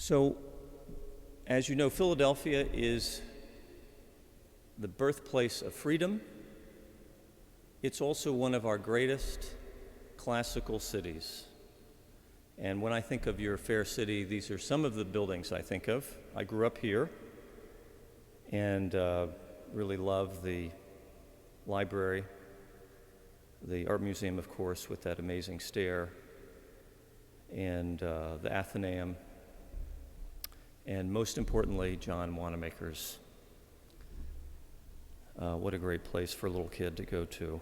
So, as you know, Philadelphia is the birthplace of freedom. It's also one of our greatest classical cities. And when I think of your fair city, these are some of the buildings I think of. I grew up here and really love the library, the art museum, of course, with that amazing stair, and the Athenaeum, and most importantly, John Wanamaker's. What a great place for a little kid to go to.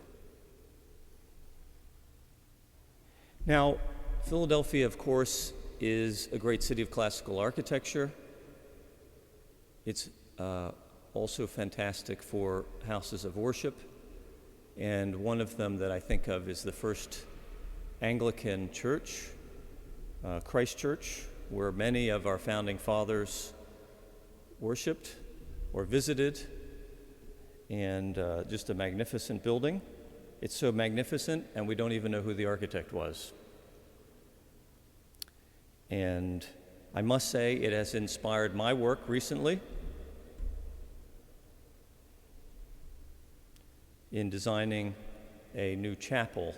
Now, Philadelphia, of course, is a great city of classical architecture. It's also fantastic for houses of worship, and one of them that I think of is the first Anglican church, Christ Church, where many of our founding fathers worshiped or visited, and just a magnificent building. It's so magnificent, and we don't even know who the architect was. And I must say, it has inspired my work recently in designing a new chapel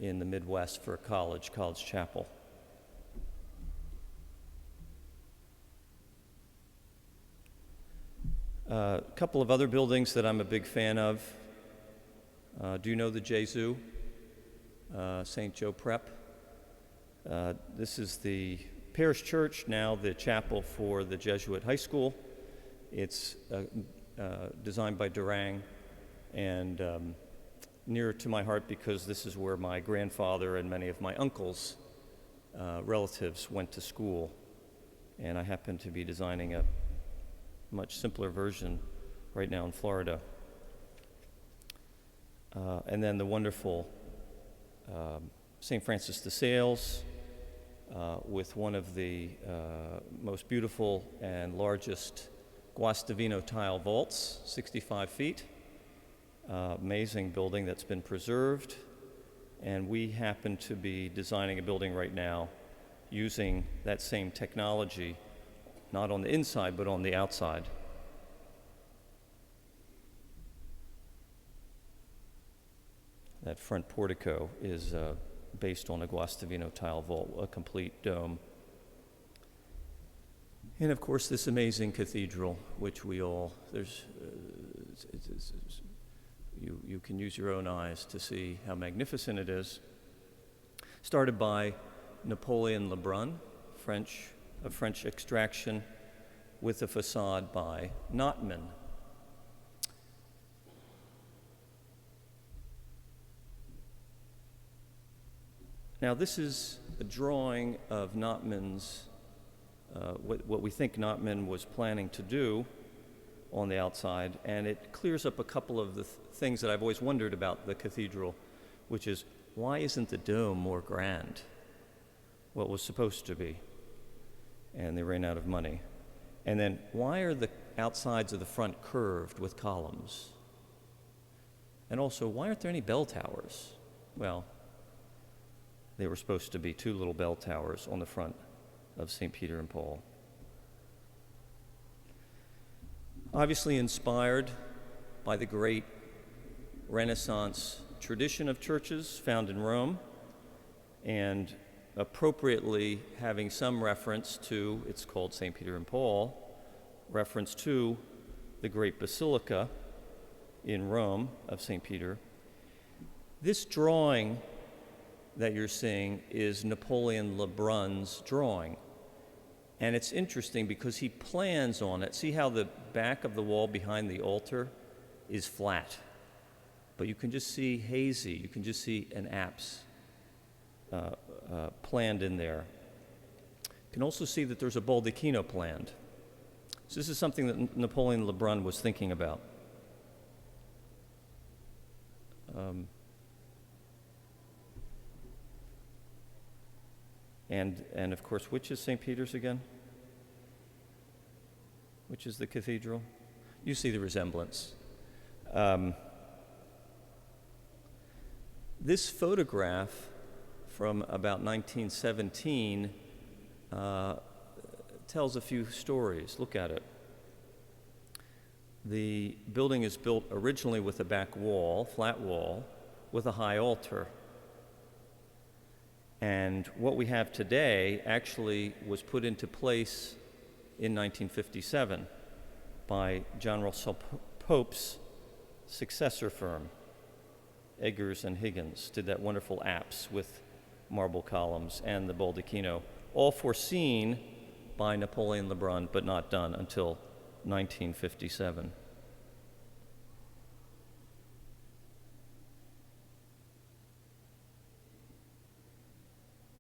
in the Midwest for a college chapel. A couple of other buildings that I'm a big fan of. Do you know the Jesu, St. Joe Prep? This is the parish church, now the chapel for the Jesuit high school. It's designed by Durang, and near to my heart because this is where my grandfather and many of my uncles' relatives went to school. And I happen to be designing a much simpler version right now in Florida. And then the wonderful St. Francis de Sales, with one of the most beautiful and largest Guastavino tile vaults, 65 feet. Amazing building that's been preserved. And we happen to be designing a building right now using that same technology, not on the inside, but on the outside. That front portico is based on a Guastavino tile vault, a complete dome. And of course, this amazing cathedral, which we all, you can use your own eyes to see how magnificent it is. Started by Napoleon Lebrun, of French extraction, with a facade by Notman. Now, this is a drawing of Notman's, what we think Notman was planning to do on the outside, and it clears up a couple of the things that I've always wondered about the cathedral, which is, why isn't the dome more grand? Well, it was supposed to be, and they ran out of money. And then, why are the outsides of the front curved with columns? And also, why aren't there any bell towers? Well, they were supposed to be two little bell towers on the front of St. Peter and Paul. Obviously inspired by the great Renaissance tradition of churches found in Rome, and appropriately having some reference to, it's called St. Peter and Paul, reference to the great basilica in Rome of St. Peter. This drawing that you're seeing is Napoleon Lebrun's drawing. And it's interesting because he plans on it. See how the back of the wall behind the altar is flat, but you can just see hazy, you can just see an apse planned in there. You can also see that there's a baldacchino planned. So this is something that Napoleon Lebrun was thinking about. And of course, which is St. Peter's again? Which is the cathedral? You see the resemblance. This photograph from about 1917 tells a few stories. Look at it. The building is built originally with a back wall, flat wall, with a high altar. And what we have today actually was put into place in 1957 by John Russell Pope's successor firm. Eggers and Higgins did that wonderful apse with marble columns and the baldacchino, all foreseen by Napoleon Lebrun, but not done until 1957.